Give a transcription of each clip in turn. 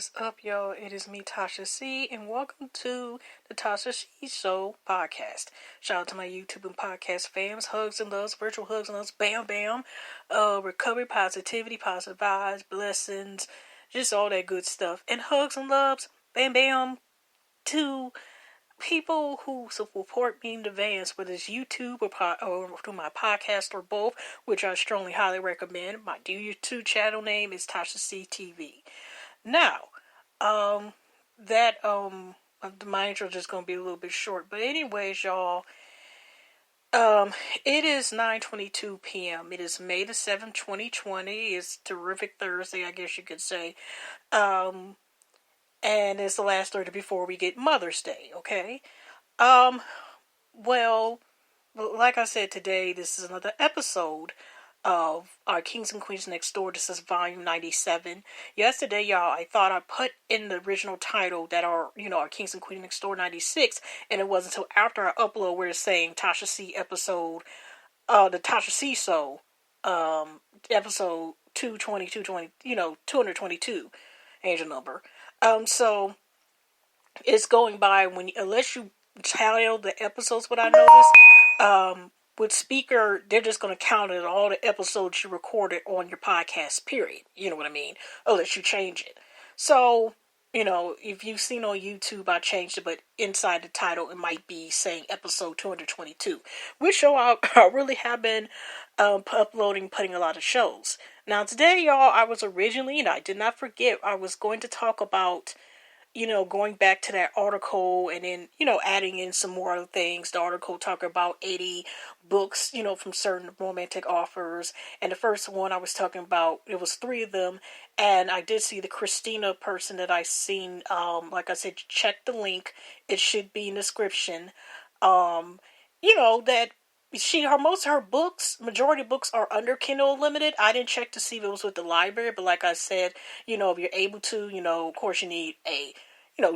What is up, y'all? It is me, Tasha C, and welcome to the Tasha podcast. Shout out to my YouTube and podcast fams. Hugs and loves, virtual hugs and loves, bam, bam. Recovery, positivity, positive vibes, blessings, just all that good stuff. And hugs and loves, bam, bam, to people who support me in advance, whether it's YouTube or through my podcast or both, which I strongly highly recommend. My YouTube channel name is Tasha C TV. Now, my intro is just gonna be a little bit short, but anyways, y'all, it is 9:22 p.m. It is May the 7th, 2020. It's terrific Thursday, I guess you could say. And it's the last Thursday before we get Mother's Day, okay? Well, like I said today, this is another episode of our Kings and Queens Next Door. This is volume 97. Yesterday, y'all, I thought I put in the original title that our Kings and Queens Next Door 96, and it wasn't until after I upload where it's saying Tasha C episode, the Tasha C Show, episode 222, angel number. So it's going by unless you tally the episodes, what I noticed, with Speaker, they're just going to count it all the episodes you recorded on your podcast, period. You know what I mean? Unless you change it. So, if you've seen on YouTube, I changed it, but inside the title, it might be saying episode 222. Which show I really have been putting a lot of shows. Now, today, y'all, I was originally, I did not forget, I was going to talk about going back to that article and then, adding in some more other things. The article talking about 80 books, from certain romantic authors. And the first one I was talking about, it was 3 of them. And I did see the Christina person that I seen. Like I said, check the link. It should be in the description. That most of her books, majority of books are under Kindle Unlimited. I didn't check to see if it was with the library, but like I said, if you're able to, of course you need a,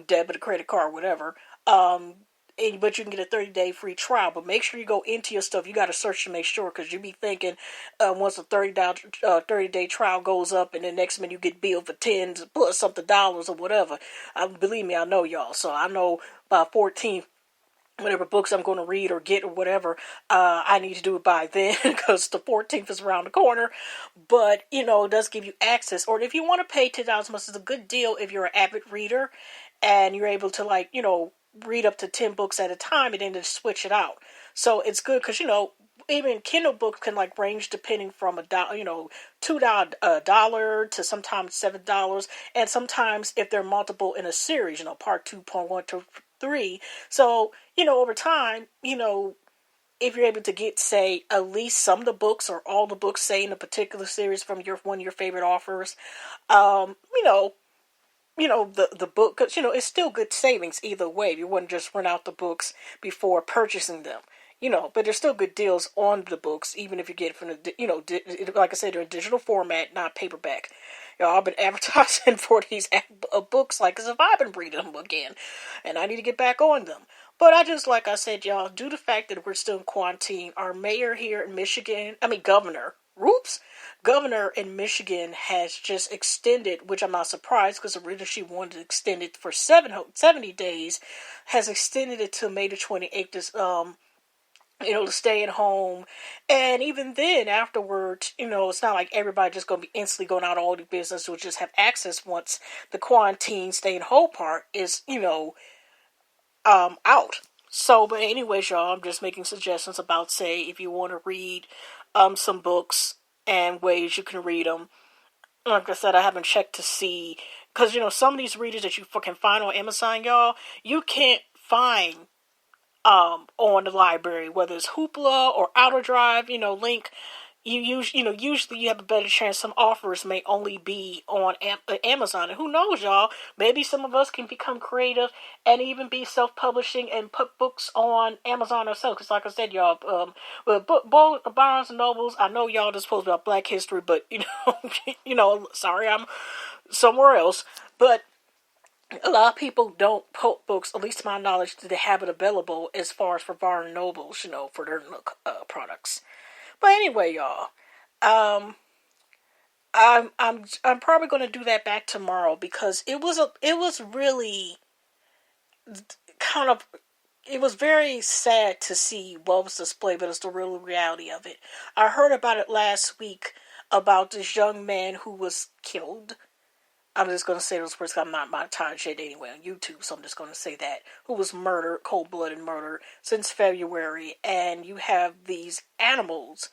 debit or credit card, whatever. But you can get a 30-day free trial. But make sure you go into your stuff. You got to search to make sure, because you be thinking once a 30-day trial goes up, and the next minute you get billed for $10 plus something dollars or whatever. Believe me, I know y'all. So I know by 14th, whatever books I'm going to read or get or whatever, I need to do it by then, because the 14th is around the corner. But, it does give you access. Or if you want to pay $10 a month, it's a good deal if you're an avid reader and you're able to, read up to 10 books at a time and then just switch it out. So it's good because, even Kindle books can range depending from $2 to sometimes $7, and sometimes if they're multiple in a series, part 2.1 to 3. So over time, if you're able to get, say, at least some of the books or all the books, say, in a particular series from one of your favorite authors, the book, because, it's still good savings either way. You wouldn't just run out the books before purchasing them, but there's still good deals on the books, even if you get it from the, like I said, they're in digital format, not paperback. I've been advertising for these books, as if I've been reading them again, and I need to get back on them. But like I said, y'all, due to the fact that we're still in quarantine, our mayor here in Michigan, governor in Michigan has just extended, which I'm not surprised, because originally she wanted to extend it for 70 days, has extended it to May the 28th, to stay at home. And even then, afterwards, it's not like everybody just going to be instantly going out of all the business, will just have access once the quarantine stay at home part is, out. So, but anyways, y'all, I'm just making suggestions about, say, if you want to read some books and ways you can read them. Like I said, I haven't checked to see, because, some of these readers that you can find on Amazon, y'all, you can't find on the library, whether it's Hoopla or Outer Drive, link. Usually you have a better chance. Some offers may only be on Amazon. And who knows, y'all? Maybe some of us can become creative and even be self-publishing and put books on Amazon ourselves. Because like I said, y'all, Barnes and Nobles, I know y'all just supposed about Black History, but, sorry, I'm somewhere else. But a lot of people don't put books, at least to my knowledge, that they have it available as far as for Barnes and Nobles, for their products. But anyway, y'all, I'm probably going to do that back tomorrow because it was really kind of it was very sad to see what was displayed, but it's the real reality of it. I heard about it last week about this young man who was killed. I'm just going to say those words. I'm not monetized yet anyway on YouTube, so I'm just going to say that. Who was murdered, cold-blooded murder, since February. And you have these animals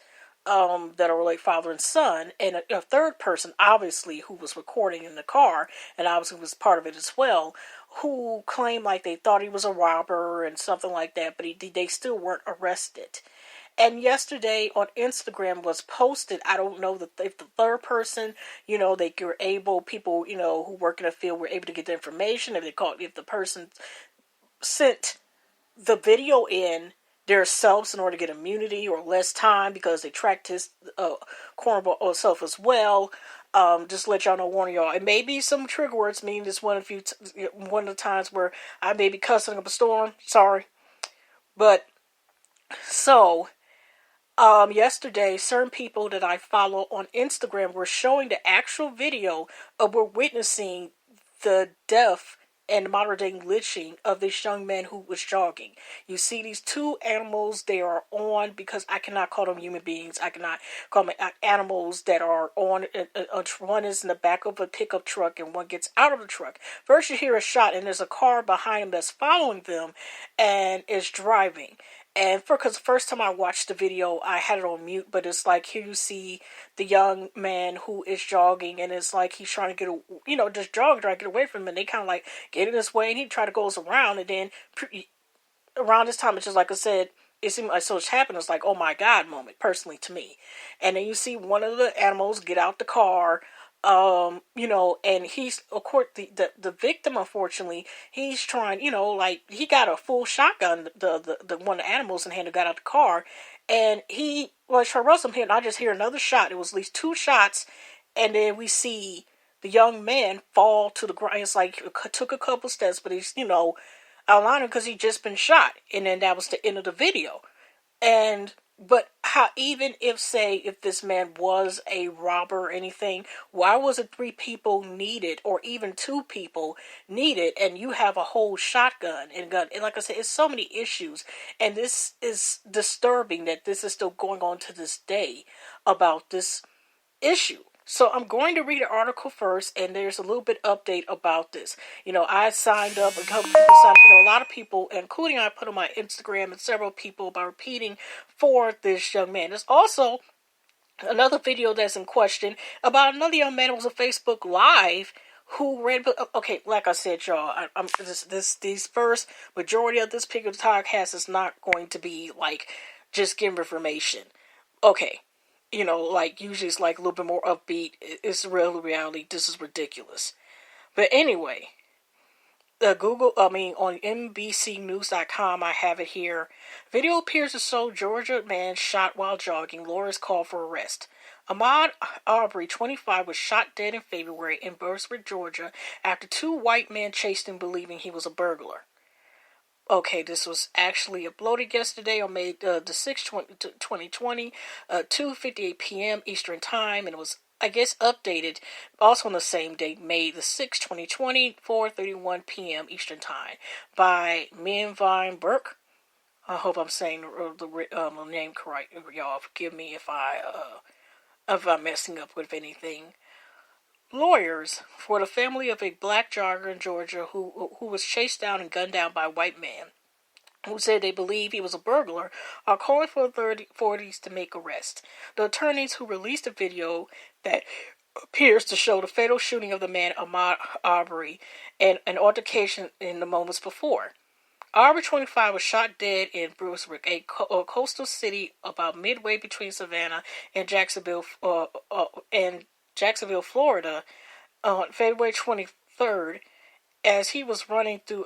that are like father and son, and a third person, obviously, who was recording in the car, and obviously was part of it as well, who claimed like they thought he was a robber and something like that, but they still weren't arrested. And yesterday on Instagram was posted, I don't know if the third person, they were able, people, who work in the field were able to get the information, if the person sent the video in themselves in order to get immunity or less time because they tracked his cornball self as well. Just let y'all know, warning y'all. It may be some trigger words. Meaning this one of the times where I may be cussing up a storm. Sorry, but so yesterday, certain people that I follow on Instagram were showing the actual video of we're witnessing the death and modern day lynching of this young man who was jogging. You see these two animals, they are on, because I cannot call them human beings, I cannot call them animals that are on, one is in the back of a pickup truck and one gets out of the truck. First you hear a shot and there's a car behind them that's following them and is driving. And because the first time I watched the video, I had it on mute, but it's like here you see the young man who is jogging, and it's like he's trying to get, just jog, trying to get away from him, and they kind of like get in his way, and he try to goes around, and then around this time, it's just like I said, it seemed like so much happened. It's like, oh my God moment, personally to me. And then you see one of the animals get out the car, and he's, of course, the victim, unfortunately, he's trying, like, he got a full shotgun, the one of the animals in hand who got out the car, and he was trying to rustle him here, and I just hear another shot. It was at least two shots, and then we see the young man fall to the ground. It's like, it took a couple steps, but he's, outlining because he just been shot, and then that was the end of the video. But how, even if this man was a robber or anything, why was it three people needed, or even two people needed, and you have a whole shotgun and gun? And like I said, it's so many issues, and this is disturbing that this is still going on to this day about this issue. So I'm going to read an article first, and there's a little bit update about this. I signed up, a couple people signed up, a lot of people, including I put on my Instagram and several people by repeating for this young man. There's also another video that's in question about another young man who was on Facebook Live who ran. Okay, like I said, y'all, these first majority of this particular podcast is not going to be like just giving information. Okay. Like, usually it's like a little bit more upbeat. It's real reality. This is ridiculous. But anyway, on NBCnews.com, I have it here. Video appears to show Georgia man shot while jogging. Lawyers call for arrest. Ahmaud Arbery, 25, was shot dead in February in Brunswick, Georgia, after two white men chased him believing he was a burglar. Okay, this was actually uploaded yesterday on May the 6th, 2020, 2:58 p.m. Eastern Time, and it was, I guess, updated also on the same date, May the 6th, 2020, 4:31 p.m. Eastern Time, by Minvine Burke. I hope I'm saying the name correct, y'all. Forgive me if I'm messing up with anything. Lawyers for the family of a black jogger in Georgia who was chased down and gunned down by a white man who said they believe he was a burglar are calling for authorities to make arrest. The attorneys who released a video that appears to show the fatal shooting of the man Ahmaud Arbery and an altercation in the moments before. Arbery, 25, was shot dead in Brunswick, a coastal city about midway between Savannah and Jacksonville, Florida, on February 23rd, as he was running through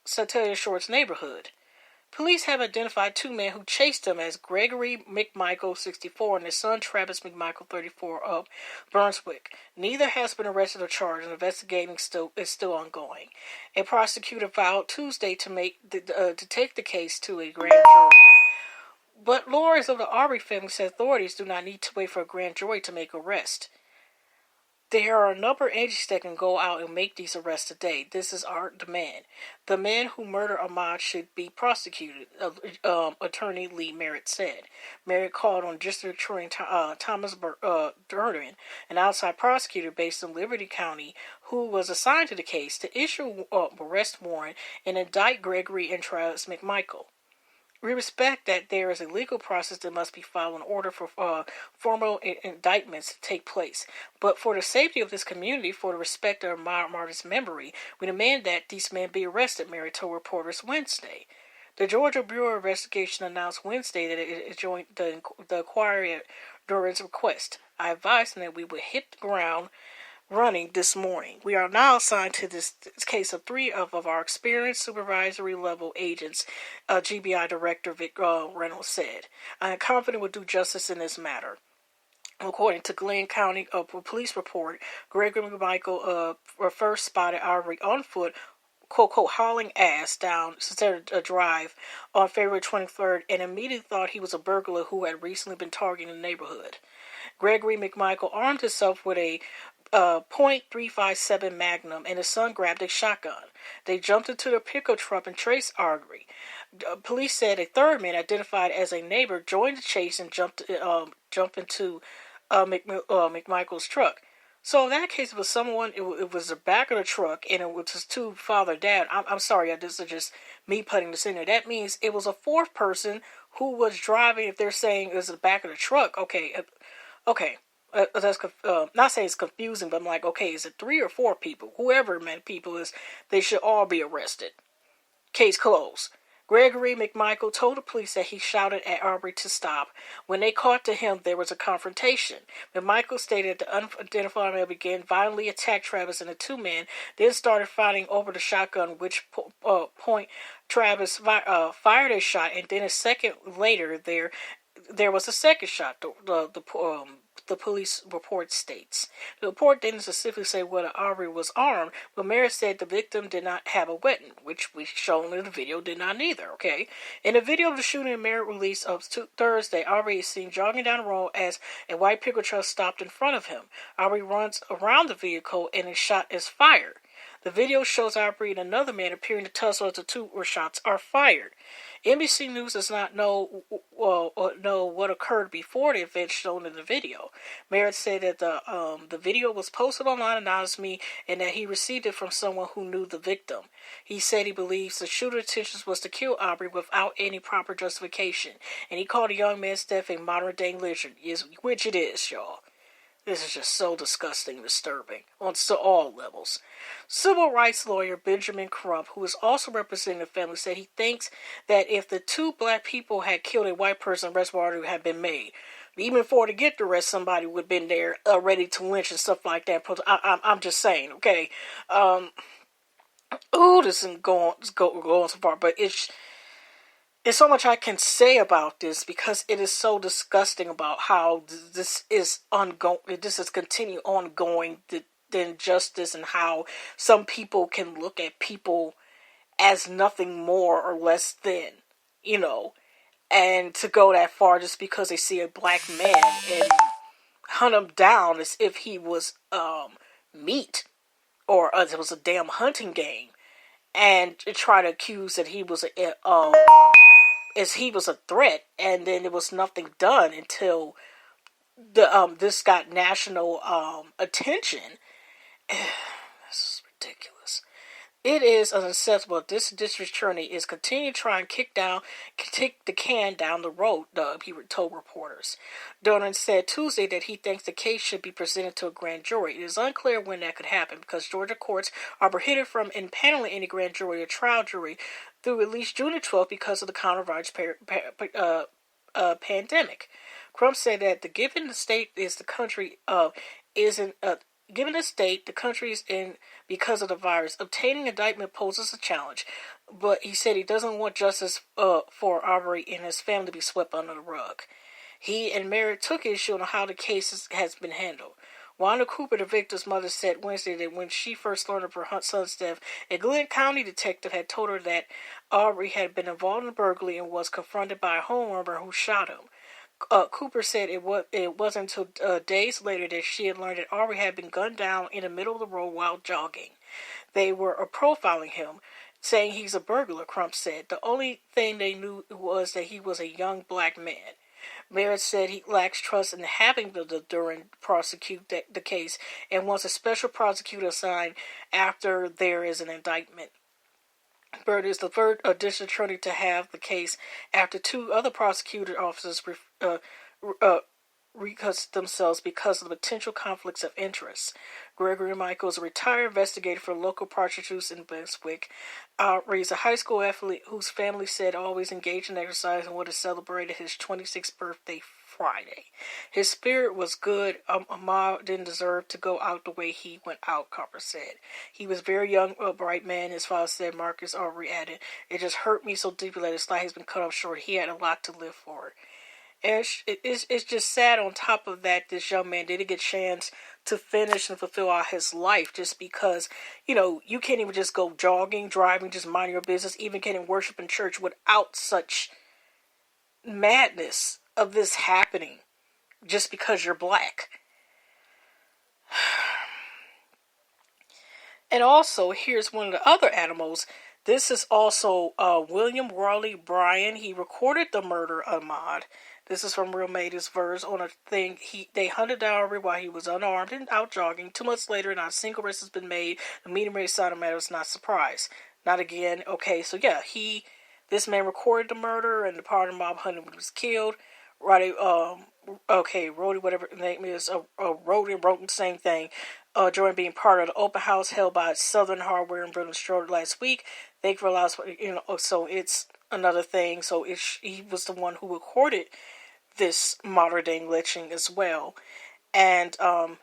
Satellite Shores neighborhood. Police have identified two men who chased him as Gregory McMichael, 64, and his son Travis McMichael, 34, of Brunswick. Neither has been arrested or charged, and investigating is still ongoing. A prosecutor vowed Tuesday to take the case to a grand jury. But lawyers of the Arbery family said authorities do not need to wait for a grand jury to make arrest. There are a number of agencies that can go out and make these arrests today. This is our demand. The man who murdered Ahmaud should be prosecuted, Attorney Lee Merritt said. Merritt called on District Attorney Thomas Durden, an outside prosecutor based in Liberty County, who was assigned to the case, to issue an arrest warrant and indict Gregory and Travis McMichael. We respect that there is a legal process that must be followed in order for formal indictments to take place. But for the safety of this community, for the respect of Ahmaud's memory, we demand that these men be arrested, Merritt told reporters Wednesday. The Georgia Bureau of Investigation announced Wednesday that it joined the inquiry at Durden's request. I advised them that we would hit the ground running this morning. We are now assigned to this case of 3 of our experienced supervisory level agents, GBI Director Vic Reynolds said. I am confident we'll do justice in this matter. According to Glenn County police report, Gregory McMichael first spotted Arbery on foot, quote, hauling ass down Center Drive on February 23rd and immediately thought he was a burglar who had recently been targeting the neighborhood. Gregory McMichael armed himself with a .357 Magnum, and his son grabbed a shotgun. They jumped into the pickup truck and traced Arbery. Police said a third man, identified as a neighbor, joined the chase and jumped into McMichael's truck. So in that case, it was someone. It was the back of the truck, and it was his 2 father dad. I'm sorry, this is just me putting this in there. That means it was a 4th person who was driving. If they're saying it was the back of the truck, okay. That's not saying it's confusing, but I'm like, okay, is it 3 or 4 people? Whoever many people is, they should all be arrested. Case closed. Gregory McMichael told the police that he shouted at Arbery to stop. When they caught to him, there was a confrontation. McMichael stated the unidentified man began violently attack Travis and the 2 men, then started fighting over the shotgun, which point Travis fired a shot, and then a second later there was a second shot. The police report states. The report didn't specifically say whether Arbery was armed, but Merritt said the victim did not have a weapon, which we shown in the video did not either, okay? In the video of the shooting Merritt released of Thursday, Arbery is seen jogging down the road as a white pickup truck stopped in front of him. Arbery runs around the vehicle and a shot is fired. The video shows Arbery and another man appearing to tussle as the 2 shots are fired. NBC News does not know what occurred before the event shown in the video. Merritt said that the video was posted online anonymously and that he received it from someone who knew the victim. He said he believes the shooter's intention was to kill Arbery without any proper justification, and he called the young man's death a modern-day lynching, which it is, y'all. This is just so disgusting and disturbing on all levels. Civil rights lawyer Benjamin Crump, who is also representing the family, said he thinks that if the 2 black people had killed a white person, arrest warrant had been made. Even before to get the arrest, somebody would have been there ready to lynch and stuff like that. I'm just saying, okay. This isn't going so far, but there's so much I can say about this because it is so disgusting about how this is ongoing. This is continue ongoing, the injustice, and how some people can look at people as nothing more or less than, and to go that far just because they see a black man and hunt him down as if he was meat or it was a damn hunting game, and try to accuse that he was a threat, and then there was nothing done until this got national attention. This is ridiculous. It is unacceptable. This district attorney is continuing to try and kick the can down the road, he told reporters. Dolan said Tuesday that he thinks the case should be presented to a grand jury. It is unclear when that could happen because Georgia courts are prohibited from impaneling any grand jury or trial jury through at least June 12th because of the coronavirus pandemic. Crump said that given the state the country is in because of the virus, obtaining indictment poses a challenge. But he said he doesn't want justice for Arbery and his family to be swept under the rug. He and Merritt took issue on how the case has been handled. Wanda Cooper, the victim's mother, said Wednesday that when she first learned of her son's death, a Glenn County detective had told her that Arbery had been involved in a burglary and was confronted by a homeowner who shot him. Cooper said it wasn't until days later that she had learned that Arbery had been gunned down in the middle of the road while jogging. They were profiling him, saying he's a burglar, Crump said. The only thing they knew was that he was a young black man. Merritt said he lacks trust in having the Durham prosecute the case and wants a special prosecutor assigned after there is an indictment. Bird is the third district attorney to have the case after two other prosecutor officers recused themselves because of the potential conflicts of interest. Gregory Michael is a retired investigator for local prostitutes in Brunswick. He's a high school athlete whose family said always engaged in exercise and would have celebrated his 26th birthday Friday. His spirit was good. Ahmaud didn't deserve to go out the way he went out, Copper said. He was a very young, bright man, his father said. Marcus Arbery added, "It just hurt me so deeply that his life has been cut off short. He had a lot to live for." And it's just sad on top of that, this young man didn't get a chance to finish and fulfill out his life just because, you can't even just go jogging, driving, just mind your business, even getting worship in church without such madness of this happening just because you're black. And also, here's one of the other animals. This is also William Raleigh Bryan. He recorded the murder of Ahmaud. This is from Real Maid's verse on a thing. They hunted down Arbery while he was unarmed and out jogging. 2 months later, not a single arrest has been made. The medium rate side of the matter is not surprised. Not again. Okay, so yeah, this man recorded the murder and the part of the mob hunting when he was killed. Roddy, Rody, whatever his name is, Rody wrote the same thing. During being part of the open house held by Southern Hardware in Brooklyn Strode last week. Thank you for allowing us, so it's another thing. So he was the one who recorded this modern day lynching as well. And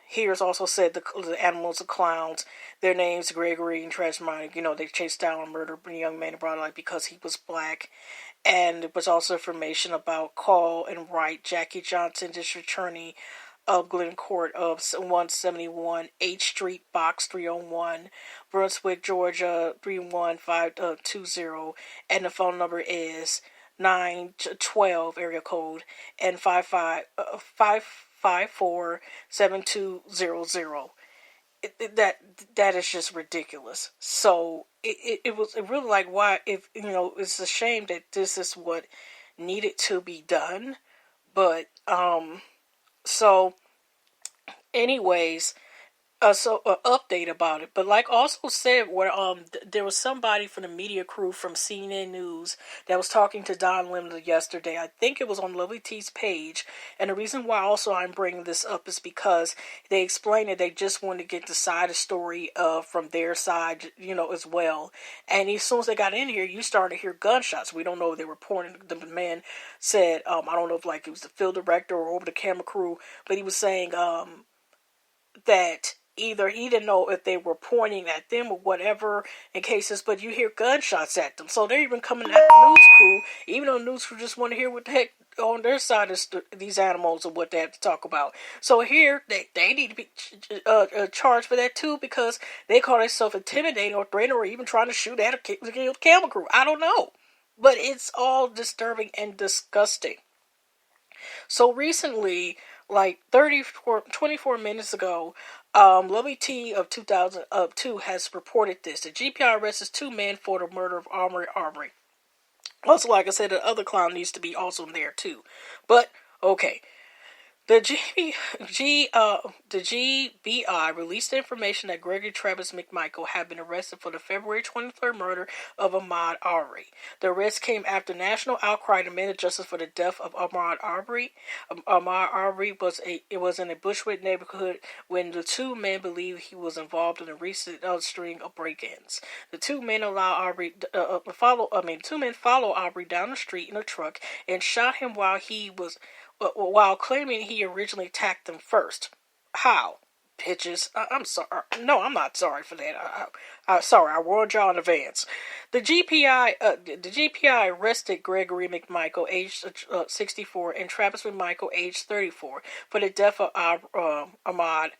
here's also said the animals are clowns. Their names Gregory and Trashmine. They chased down and murdered a young man in broad light because he was black. And there was also information about Call and Wright, Jackie Johnson, District Attorney of Glencourt of 171 H Street, Box 301, Brunswick, Georgia 31520, and the phone number is 912 area code and 554-7200. That is just ridiculous. So it was really like, why, if it's a shame that this is what needed to be done, but so anyways, so an update about it. But like also said, where there was somebody from the media crew from CNN News that was talking to Don Lemon yesterday. I think it was on Lovely T's page. And the reason why also I'm bringing this up is because they explained that they just wanted to get the side of the story from their side, as well. And as soon as they got in here, you started to hear gunshots. We don't know if they were reporting. The man said, I don't know if it was the field director or over the camera crew, but he was saying that either he didn't know if they were pointing at them or whatever in cases, but you hear gunshots at them. So they're even coming at the news crew, even though the news crew just want to hear what the heck on their side is these animals and what they have to talk about. So here, they need to be charged for that too, because they call themselves intimidating or threatening or even trying to shoot at or kill the camera crew. I don't know. But it's all disturbing and disgusting. So recently, 24 minutes ago, Lovely T of 2002 has reported this. The GPI arrested 2 men for the murder of Ahmaud Arbery. Also, like I said, the other clown needs to be also there too. But, okay. The GBI released information that Gregory Travis McMichael had been arrested for the February 23rd murder of Ahmaud Arbery. The arrest came after national outcry demanded justice for the death of Ahmaud Arbery. Ahmaud Arbery was in a Bushwick neighborhood when the 2 men believed he was involved in a recent string of break-ins. The 2 men follow Arbery down the street in a truck and shot him while claiming he originally attacked them first. How? Bitches. I'm sorry. No, I'm not sorry for that. Sorry, I warned y'all in advance. The GPI arrested Gregory McMichael, age 64, and Travis McMichael, age 34, for the death of Ahmaud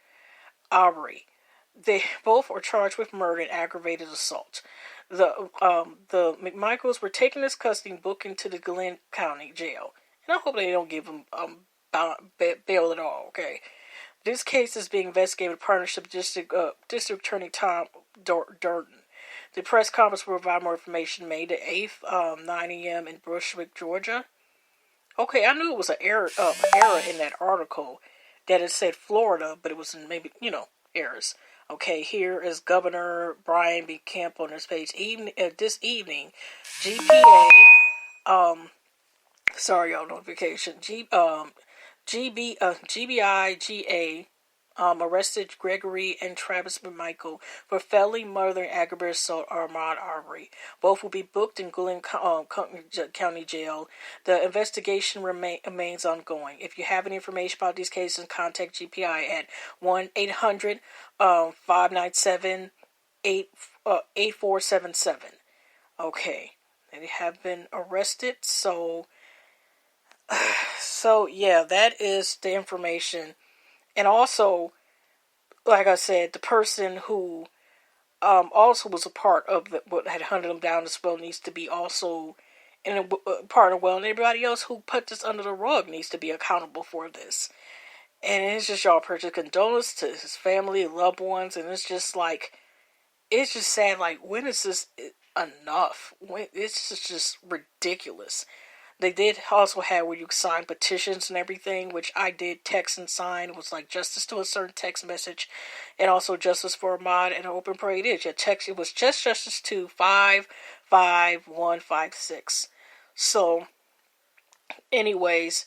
Arbery. They both are charged with murder and aggravated assault. The McMichaels were taken into custody and booked into the Glenn County Jail. And I hope they don't give him bail at all, okay? This case is being investigated in partnership with District Attorney Tom Durden. The press conference will provide more information May the 8th, 9 a.m. in Bushwick, Georgia. Okay, I knew it was an error in that article that it said Florida, but it was maybe, errors. Okay, here is Governor Brian B. Kemp on his page. This evening, GPA, sorry, y'all, notification. GBIGA arrested Gregory and Travis McMichael for felony murder and aggravated assault Ahmaud Arbery. Both will be booked in Glen County Jail. The investigation remains ongoing. If you have any information about these cases, contact GPI at 1-800-597-8477. Okay. They have been arrested, so yeah, that is the information. And also, like I said, the person who also was a part of what had hunted him down as well needs to be also in a part of well, and everybody else who put this under the rug needs to be accountable for this. And it's just y'all purchase condolences to his family, loved ones, and it's just like, it's just sad. Like, when is this enough? It's just ridiculous. They did also have where you sign petitions and everything, which I did text and sign. It was like justice to a certain text message, and also justice for Ahmaud and an open parade. It was just justice to 55156. So, anyways,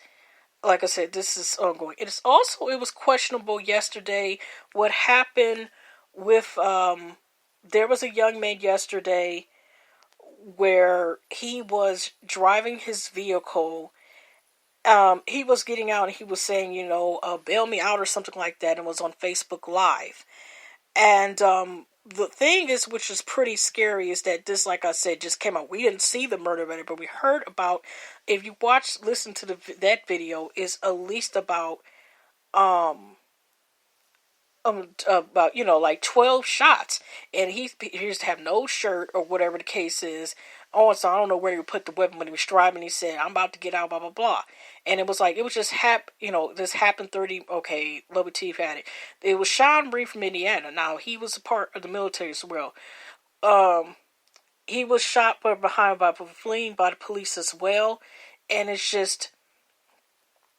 like I said, this is ongoing. It was questionable yesterday what happened with there was a young man yesterday where he was driving his vehicle. He was getting out and he was saying, bail me out or something like that, and was on Facebook Live. And the thing is, which is pretty scary, is that this, like I said, just came out. We didn't see the murder of it, but we heard about, if you listen to that video, is at least about like 12 shots, and he used to have no shirt or whatever the case is. Oh, so I don't know where he put the weapon when he was driving. He said, "I'm about to get out," blah blah blah, and it was like it was just this happened 30. Okay, Lobatif had it. It was Sean Reed from Indiana. Now he was a part of the military as well. He was shot behind by fleeing by the police as well, and it's just.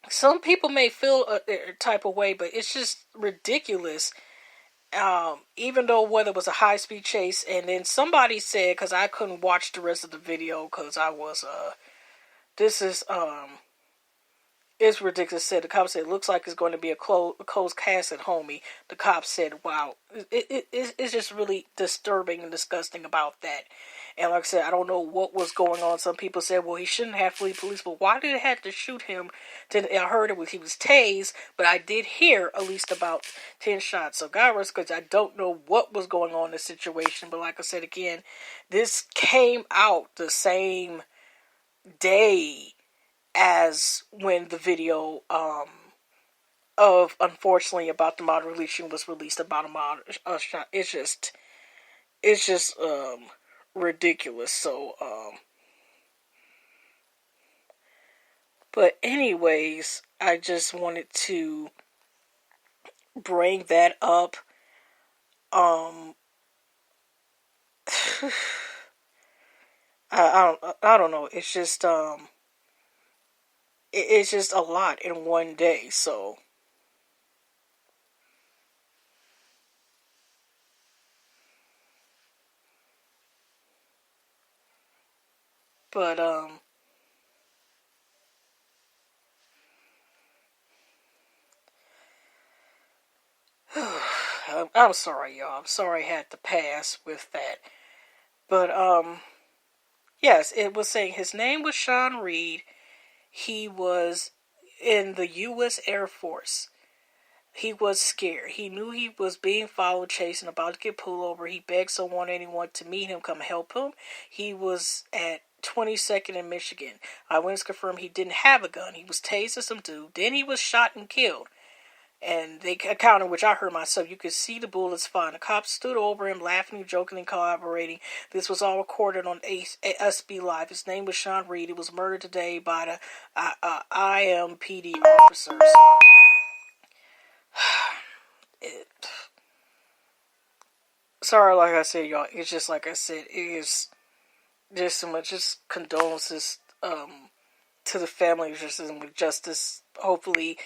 Some people may feel a type of way, but it's just ridiculous. Even though whether it was a high-speed chase, and then somebody said, because I couldn't watch the rest of the video, because I was, it's ridiculous. Said the cop said, it looks like it's going to be a closed casket, homie. The cop said, wow. It's just really disturbing and disgusting about that. And like I said, I don't know what was going on. Some people said, well, he shouldn't have flee police, but why did they have to shoot him? Then I heard he was tased, but I did hear at least about 10 shots. So God rest, because I don't know what was going on in this situation. But like I said again, this came out the same day as when the video of, unfortunately, about the Ahmaud releasing was released about Ahmaud shot. It's just ridiculous. So but anyways, I just wanted to bring that up. I don't know. It's just it's just a lot in one day. So but I'm sorry, y'all. I'm sorry I had to pass with that. But yes, it was saying his name was Sean Reed. He was in the U.S. Air Force. He was scared. He knew he was being followed, chased, and about to get pulled over. He begged anyone to meet him, come help him. He was at 22nd in Michigan. Eyewitness confirmed he didn't have a gun. He was tased to some dude. Then he was shot and killed. And the account in which I heard myself, you could see the bullets flying. The cops stood over him, laughing, joking, and collaborating. This was all recorded on SB Live. His name was Sean Reed. He was murdered today by the IMPD officers. Sorry, like I said, y'all. It's just like I said. It is just so much just condolences to the family of justice and with justice. Hopefully,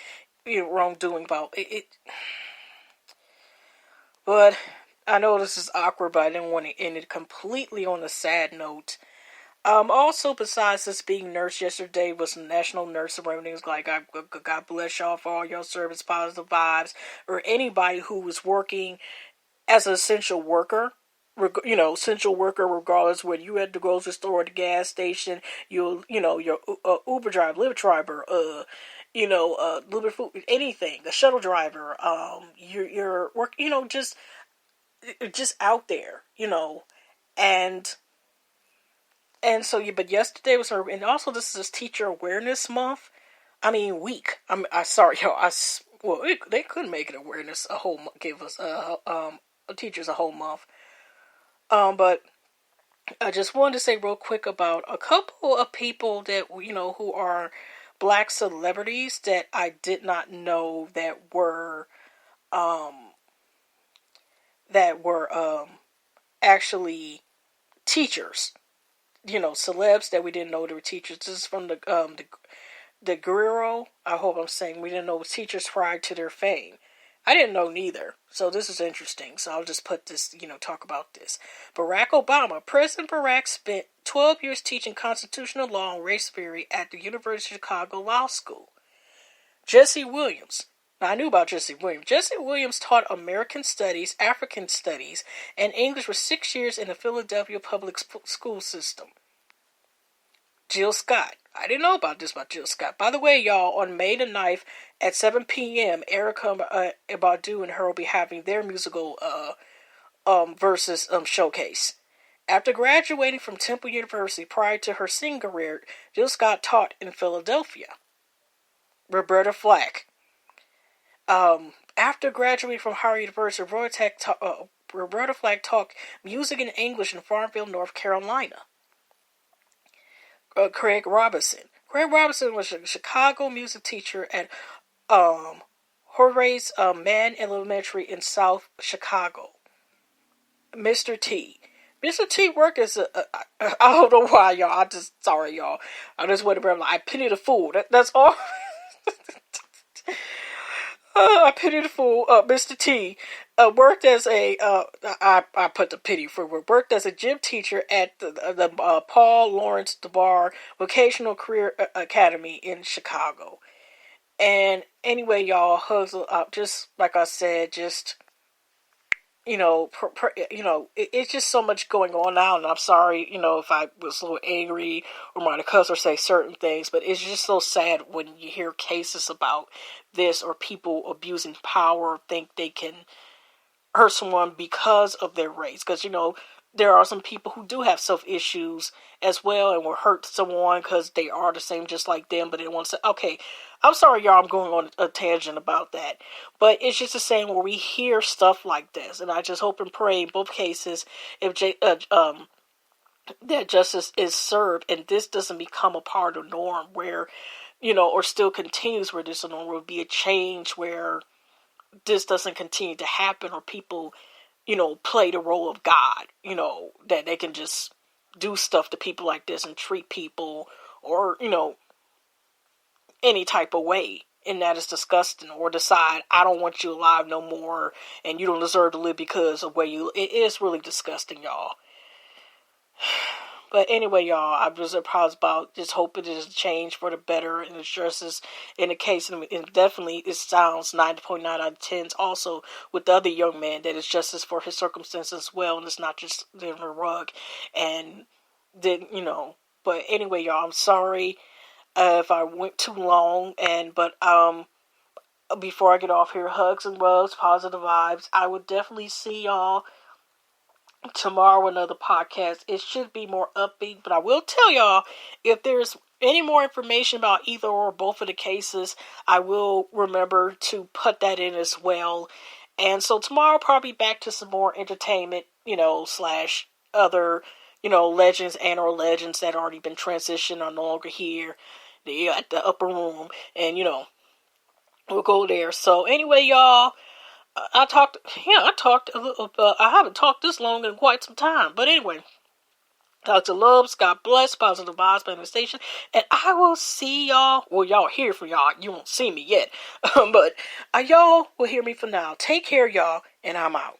wrongdoing about it. But I know this is awkward, but I didn't want to end it completely on a sad note. Also, besides this being nurse, yesterday was National Nurse Awareness. Like, God bless y'all for all your service, positive vibes, or anybody who was working as an essential worker. Essential worker, regardless whether you at the grocery store, the gas station, your Uber driver, Lyft driver, little bit food, anything, a shuttle driver, your work, just out there, and so but yesterday was her, and also this is Teacher Awareness Month. I mean week. I sorry y'all. They could make it awareness a whole give us teachers a whole month. But I just wanted to say real quick about a couple of people that who are black celebrities that I did not know that were actually teachers. Celebs that we didn't know they were teachers. This is from the Guerrero. I hope I'm saying we didn't know teachers prior to their fame. I didn't know neither. So this is interesting. So I'll just put this, talk about this. Barack Obama. President Barack spent 12 years teaching constitutional law and race theory at the University of Chicago Law School. Jesse Williams. Now, I knew about Jesse Williams. Jesse Williams taught American Studies, African Studies, and English for 6 years in the Philadelphia public school system. Jill Scott. I didn't know about this about Jill Scott. By the way, y'all, on May the 9th at 7 p.m., Erykah Badu and her will be having their musical versus showcase. After graduating from Temple University prior to her singing career, Jill Scott taught in Philadelphia. Roberta Flack. After graduating from Howard University, Roberta Flack taught music and English in Farmville, North Carolina. Craig Robinson. Craig Robinson was a Chicago music teacher at Horace Mann Elementary in South Chicago. Mr. T. Mr. T worked as I don't know why, y'all. Sorry, y'all. I just went around like, I pity the fool. That's all. I pity the fool. Mr. T worked as I put the pity for worked as a gym teacher at the Paul Laurence DeBar Vocational Career Academy in Chicago. And anyway, y'all, hugs up. Just like I said, just it's just so much going on now, and I'm sorry, if I was a little angry or might have cussed or say certain things, but it's just so sad when you hear cases about this or people abusing power, think they can hurt someone because of their race, because there are some people who do have self-issues as well and will hurt someone because they are the same just like them, but they want to say, okay, I'm sorry, y'all, I'm going on a tangent about that. But it's just the same where we hear stuff like this, and I just hope and pray in both cases if that justice is served and this doesn't become a part of the norm where, or still continues where this norm will be a change where this doesn't continue to happen or people play the role of God, that they can just do stuff to people like this and treat people or, any type of way. And that is disgusting. Or decide, I don't want you alive no more and you don't deserve to live because of where you... It is really disgusting, y'all. But anyway, y'all, I was about just hoping it is a change for the better and the justice in the case. And definitely it sounds 9.9 out of 10 also with the other young man that is justice for his circumstances as well. And it's not just the rug. And then, but anyway, y'all, I'm sorry if I went too long. But before I get off here, hugs and rugs, positive vibes. I would definitely see y'all tomorrow, another podcast. It should be more upbeat, but I will tell y'all if there's any more information about either or both of the cases, I will remember to put that in as well. And so tomorrow I'll probably back to some more entertainment, slash other, legends and or legends that already been transitioned are no longer here. They're at the upper room, and we'll go there. So anyway, y'all, I talked a little. I haven't talked this long in quite some time, but anyway. Dr. Loves, God bless, positive vibes, manifestation, and I will see y'all. Well, y'all hear from y'all. You won't see me yet, but y'all will hear me for now. Take care, y'all, and I'm out.